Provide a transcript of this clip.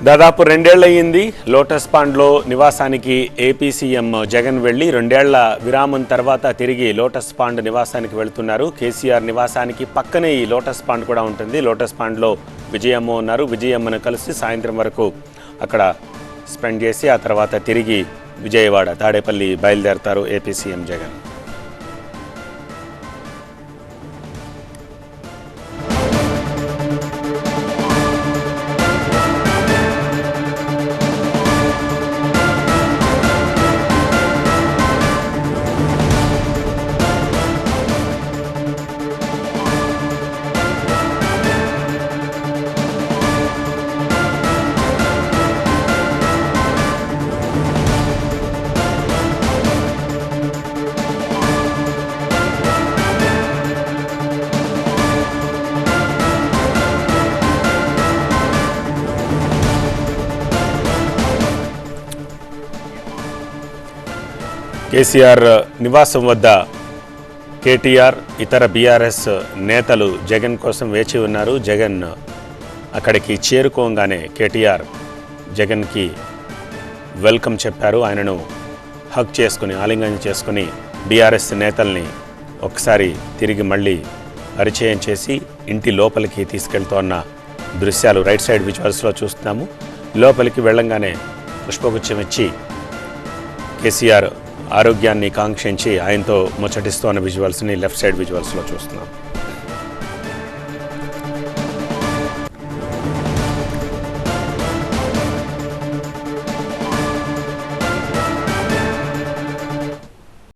దాదాపు 2 ఏళ్లయ్యింది లోటస్ పాండ్లో నివాసానికి AP CM Jagan వెళ్లి 2 ఏళ్ల విరామం తర్వాత తిరిగి లోటస్ పాండ్ నివాసానికి వెళ్తున్నారు. కేసీఆర్ నివాసానికి పక్కనే ఈ లోటస్ పాండ్ కూడా ఉంటుంది. లోటస్ పాండ్లో విజయమ్మ ఉన్నారు. విజయమ్మను కలిసి సాయంత్రం వరకు అక్కడ స్పెండ్ చేసి ఆ తర్వాత తిరిగి విజయవాడ తాడేపల్లి బయలుదేరతారు ఏపీ సీఎం జగన్. కేసీఆర్ నివాసం వద్ద కేటీఆర్ ఇతర బీఆర్ఎస్ నేతలు జగన్ కోసం వేచి ఉన్నారు. జగన్ అక్కడికి చేరుకోగానే కేటీఆర్ జగన్కి వెల్కమ్ చెప్పారు. ఆయనను హగ్ చేసుకుని ఆలింగనం చేసుకుని బీఆర్ఎస్ నేతల్ని ఒకసారి తిరిగి మళ్ళీ పరిచయం చేసి ఇంటి లోపలికి తీసుకెళ్తున్న దృశ్యాలు రైట్ సైడ్ విజువల్స్లో చూస్తున్నాము. లోపలికి వెళ్ళంగానే పుష్పగుచ్చం ఇచ్చి కేసీఆర్ ఆరోగ్యాన్ని కాంక్షించి ఆయనతో ముచ్చటిస్తున్న విజువల్స్ని లెఫ్ట్ సైడ్ విజువల్స్లో చూస్తున్నాం.